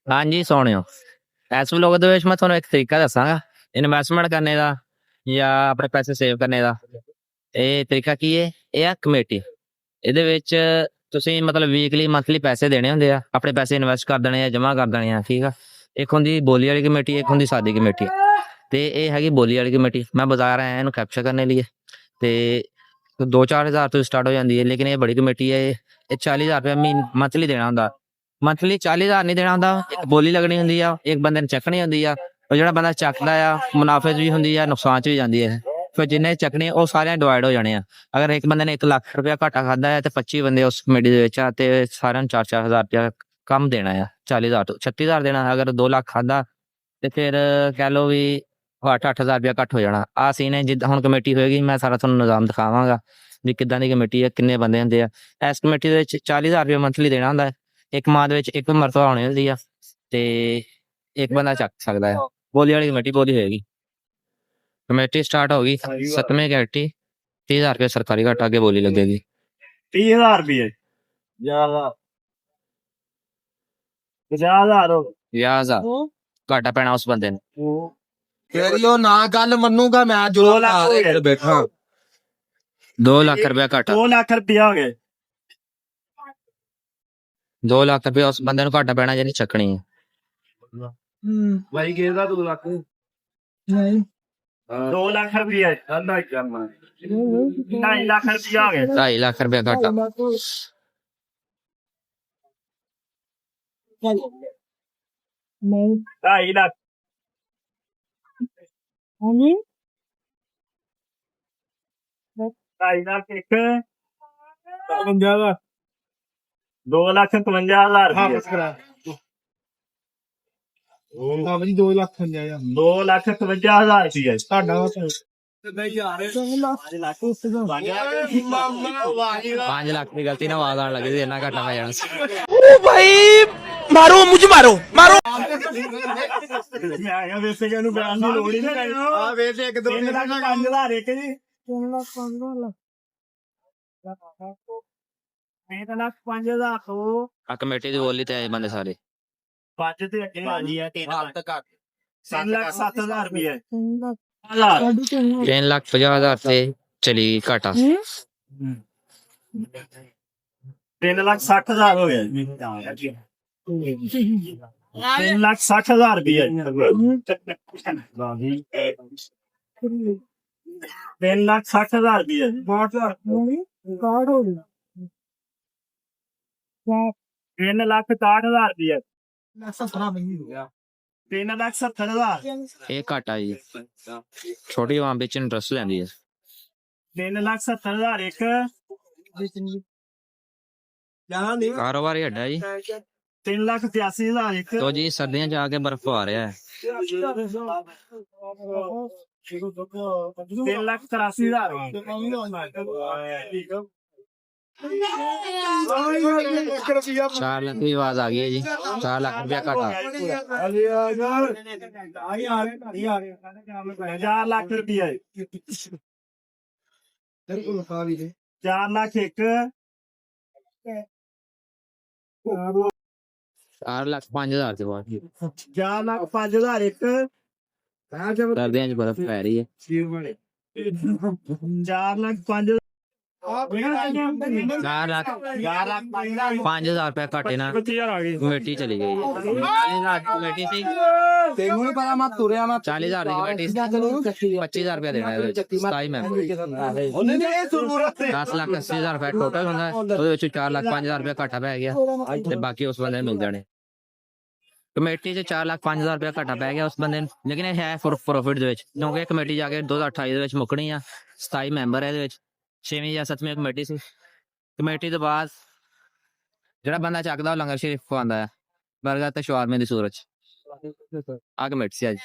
हाँ जी सुनियो इस व्लॉग ਦੇ ਵਿੱਚ ਮੈਂ ਤੁਹਾਨੂੰ ਇੱਕ ਤਰੀਕਾ ਦੱਸਾਂਗਾ ਇਨਵੈਸਟਮੈਂਟ ਕਰਨੇ ਦਾ ਜਾਂ ਆਪਣੇ ਪੈਸੇ ਸੇਵ ਕਰਨੇ ਦਾ। ਇਹ ਤਰੀਕਾ ਕੀ ਹੈ? ਇਹ ਆ ਕਮੇਟੀ। ਇਹਦੇ ਵਿੱਚ ਤੁਸੀਂ ਮਤਲਬ ਵੀਕਲੀ ਮੰਥਲੀ ਪੈਸੇ ਦੇਣੇ ਹੁੰਦੇ ਆ, ਆਪਣੇ ਪੈਸੇ ਇਨਵੈਸਟ ਕਰ ਦੇਣੇ ਆ, ਜਮ੍ਹਾਂ ਕਰ ਦੇਣੇ ਆ, ਠੀਕ ਆ। ਇੱਕ ਹੁੰਦੀ ਬੋਲੀ ਵਾਲੀ ਕਮੇਟੀ, ਇੱਕ ਹੁੰਦੀ ਸਾਦੀ ਕਮੇਟੀ। ਤੇ ਇਹ ਹੈਗੀ ਬੋਲੀ ਵਾਲੀ ਕਮੇਟੀ। ਮੈਂ ਬਾਜ਼ਾਰ ਆਇਆ ਇਹਨੂੰ ਕੈਪਚਰ ਕਰਨੇ ਲਈ ਤੇ 2-4 ਹਜ਼ਾਰ ਤੋਂ ਸਟਾਰਟ ਹੋ ਜਾਂਦੀ ਹੈ, ਲੇਕਿਨ ਇਹ ਬੜੀ ਕਮੇਟੀ ਹੈ। ਇਹ 40,000 ਰੁਪਏ ਮੰਥਲੀ ਦੇਣਾ ਹੁੰਦਾ। ਮੰਥਲੀ 40,000 ਨਹੀਂ ਦੇਣਾ ਹੁੰਦਾ, ਇੱਕ ਬੋਲੀ ਲੱਗਣੀ ਹੁੰਦੀ ਆ, ਇੱਕ ਬੰਦੇ ਨੇ ਚੱਕਣੀ ਹੁੰਦੀ ਆ। ਉਹ ਜਿਹੜਾ ਬੰਦਾ ਚੱਕਦਾ ਆ ਮੁਨਾਫੇ 'ਚ ਵੀ ਹੁੰਦੀ ਆ, ਨੁਕਸਾਨ 'ਚ ਵੀ ਜਾਂਦੀ ਹੈ। ਫਿਰ ਜਿੰਨੇ ਚੱਕਣੇ ਉਹ ਸਾਰਿਆਂ ਡਿਵਾਈਡ ਹੋ ਜਾਣੇ ਆ। ਅਗਰ ਇੱਕ ਬੰਦੇ ਨੇ 1 ਲੱਖ ਰੁਪਇਆ ਘਾਟਾ ਖਾਦਾ ਹੈ ਤੇ 25 ਬੰਦੇ ਉਸ ਕਮੇਟੀ ਦੇ ਵਿੱਚ ਆ ਤੇ ਸਾਰਿਆਂ ਨੂੰ 4-4 ਹਜ਼ਾਰ ਰੁਪਇਆ ਕਮ ਦੇਣਾ ਆ। 40,000 ਤੋਂ 36,000 ਦੇਣਾ। ਅਗਰ 2 ਲੱਖ ਖਾਦਾ ਤੇ ਫਿਰ ਕਹਿ ਲਓ ਵੀ 8-8 ਹਜ਼ਾਰ ਰੁਪਇਆ ਘੱਟ ਹੋ ਜਾਣਾ। ਆਹ ਸੀਨ ਹੈ। ਜਿੱਦਾਂ ਹੁਣ ਕਮੇਟੀ ਹੋਏਗੀ ਮੈਂ ਸਾਰਾ ਤੁਹਾਨੂੰ ਨਿਜ਼ਾਮ ਦਿਖਾਵਾਂਗਾ ਵੀ ਕਿੱਦਾਂ ਦੀ ਕਮੇਟੀ ਹੈ, ਕਿੰਨੇ ਬੰਦੇ ਹੁੰਦੇ ਆ। ਇਸ ਕਮੇਟੀ ਦੇ ਵਿੱਚ 40,000 ਰੁਪਇਆ ਮੰਥਲੀ ਦੇਣਾ ਹੁੰਦਾ ਹੈ। ਇੱਕ ਮਾਹ ਦੇ ਵਿੱਚ ਇੱਕ ਮਰਤਬਾ ਹੋਣੀ ਹੁੰਦੀ ਆ ਤੇ ਇੱਕ ਬੰਦਾ ਚੱਕ ਸਕਦਾ ਹੈ। ਬੋਲੀ ਵਾਲੀ ਕਮੇਟੀ ਬੋਲੀ ਹੋਏਗੀ। ਕਮੇਟੀ ਸਟਾਰਟ ਹੋ ਗਈ 7ਵੇਂ ਕਮੇਟੀ 30,000 ਰੁਪਏ ਸਰਕਾਰੀ ਘਾਟਾ, ਅੱਗੇ ਬੋਲੀ ਲੱਗੇਗੀ 30,000 ਰੁਪਏ ਜ਼ਿਆਦਾ 50,000 50,000 ਘਾਟਾ ਪੈਣਾ ਉਸ ਬੰਦੇ ਨੂੰ। ਤੇਰੀ ਉਹ ਨਾ ਗੱਲ ਮੰਨੂਗਾ ਮੈਂ ਜੋ 2 ਲੱਖ ਬੈਠਾ 2 ਲੱਖ ਰੁਪਇਆ ਘਾਟਾ। 2 ਲੱਖ ਰੁਪਇਆ ਹੋ ਗਏ। 2 ਲੱਖ ਰੁਪਏ ਉਸ ਬੰਦੇ ਨੂੰ ਘਾਟਾ ਪੈਣਾ ਜਿਹਨੇ ਚੱਕਣੀ ਹੈ। ਭਾਈ ਕਿਹਦਾ 2 ਲੱਖ 2 ਲੱਖ ਰੁਪਇਆ ਅੱਧਾ ਕਰਨਾ 2.5 ਲੱਖ ਰੁਪਇਆ ਹੋ ਗਏ। 2.5 ਲੱਖ ਰੁਪਇਆ ਘਾਟਾ। 2.5 ਲੱਖ 2.5 ਲੱਖ ਇੱਕ 2 ਲੱਖ 55,000 ਰੁਪਏ। ਹਾਂ ਜੀ 2 ਲੱਖ 50,000 2 ਲੱਖ 55,000 ਰੁਪਏ ਤੁਹਾਡਾ 5 ਲੱਖ ਦੀ ਗਲਤੀ ਨਾਲ ਆਵਾਜ਼ ਆਉਣ ਲੱਗੀ ਸੀ, ਇੰਨਾ ਘਾਟਾ ਪੈ ਜਾਣਾ ਸੀ। ਮਾਰੋ ਮੁਝ ਮਾਰੋ ਮਾਰੋ ਮੈਂ ਆਇਆ ਵੈਸੇ ਕਿ ਇਹਨੂੰ ਬਿਆਨ ਦੀ ਲੋੜ ਹੀ ਨਹੀਂ। ਆ ਵੇਖ ਇੱਕ 3 ਲੱਖ 5,000 ਇੱਕ ਜੀ 3 ਲੱਖ 5,000 ਤੋਂ ਆ ਕਮੇਟੀ ਦੀ ਬੋਲੀ ਤੇ ਆਏ ਬੰਦੇ ਸਾਰੇ 5 ਤੇ ਅੱਗੇ ਆ ਜੀ ਹੈ 3 ਹਾਲ ਤੱਕ ਲੱਖ 7,000 ਰੁਪਏ 3,50,000 ਤੇ ਚਲੀ ਘਾਟਾ। 3 ਲੱਖ 60,000 ਹੋ ਗਿਆ 3 ਲੱਖ 60,000 ਰੁਪਏ 3 ਲੱਖ 60,000 ਰੁਪਏ 3 ਲੱਖ 60,000 ਰੁਪਏ 3 ਲੱਖ 70,000 ਇਹ ਘਾਟਾ ਜੀ। ਛੋਟੀ ਆਵਾਮ ਵਿੱਚ ਇੰਟਰਸਟ ਲੈਂਦੀ ਹੈ। 3 ਲੱਖ 70,000 ਇੱਕ ਕਾਰੋਬਾਰ ਹੀ ਅੱਡਾ ਜੀ। 3 ਲੱਖ 83,000 ਇੱਕ ਤੋ ਜੀ ਸਰਦੀਆਂ ਚ ਆ ਕੇ ਬਰਫ਼ ਪਾ ਰਿਹਾ ਹੈ। 3 ਲੱਖ 83,000 4 ਲੱਖ ਦੀ ਆਵਾਜ਼ ਆ ਗਈ ਹੈ ਜੀ। 4 ਲੱਖ ਰੁਪਇਆ ਘਾਟਾ। 4 ਲੱਖ ਰੁਪਏ 4 ਲੱਖ ਇੱਕ 4 ਲੱਖ 5,000 ਦੀ ਆਵਾਜ਼। 4 ਲੱਖ 5,000 ਇੱਕ ਸਰਦੀਆਂ ਚ ਬਰਫ਼ ਪੈ ਰਹੀ ਹੈ। 4 ਲੱਖ 5 4 ਲੱਖ 5,000 ਰੁਪਇਆ ਘਾਟੇ ਨਾਲ ਕਮੇਟੀ ਚਲੀ ਗਈ। ਕਮੇਟੀ ਸੀ ਤੈਨੂੰ ਨਹੀਂ ਪਤਾ ਮੈਂ ਤੁਰਿਆ ਮੈਂ 40,000 ਦੀ ਕਮੇਟੀ ਸੀ। 25,000 ਰੁਪਇਆ ਦੇਣਾ ਇਹਦੇ ਵਿੱਚ 27 ਮੈਂਬਰ। ਉਹਨੇ ਨੇ ਇਹ ਜ਼ਰੂਰਤ 10 ਲੱਖ 80,000 ਰੁਪਇਆ ਟੋਟਲ ਹੁੰਦਾ ਹੈ। ਉਹਦੇ ਵਿੱਚ 4 ਲੱਖ 5,000 ਰੁਪਇਆ ਘਾਟਾ ਪੈ ਗਿਆ ਤੇ ਬਾਕੀ ਉਸ ਬੰਦੇ ਨੂੰ ਮਿਲ ਜਾਣੇ। ਕਮੇਟੀ 'ਚ 4 ਲੱਖ 5,000 ਰੁਪਇਆ ਘਾਟਾ ਪੈ ਗਿਆ ਉਸ ਬੰਦੇ ਨੂੰ, ਲੇਕਿਨ ਇਹ ਹੈ ਪ੍ਰੋਫਿਟ ਦੇ ਵਿੱਚ, ਕਿਉਂਕਿ ਕਮੇਟੀ ਜਾ ਕੇ 2028 ਦੇ ਵਿੱਚ ਮੁੱਕਣੀ ਆ। 27 ਮੈਂਬਰ ਹੈ ਇਹਦੇ ਵਿੱਚ। 6ਵੀਂ ਜਾਂ 7ਵੀਂ ਕਮੇਟੀ ਸੀ। ਕਮੇਟੀ ਤੋਂ ਬਾਅਦ ਜਿਹੜਾ ਬੰਦਾ ਚੱਕਦਾ ਉਹ ਲੰਗਰ ਸ਼ਰੀਫ ਖਵਾਉਂਦਾ ਹੈ, ਬਰਗਰ ਤੇ ਸ਼ਵਾਰਮੇ ਦੀ ਸੂਰਤ 'ਚ। ਆ ਕਮੇਟੀ ਸੀ ਅੱਜ।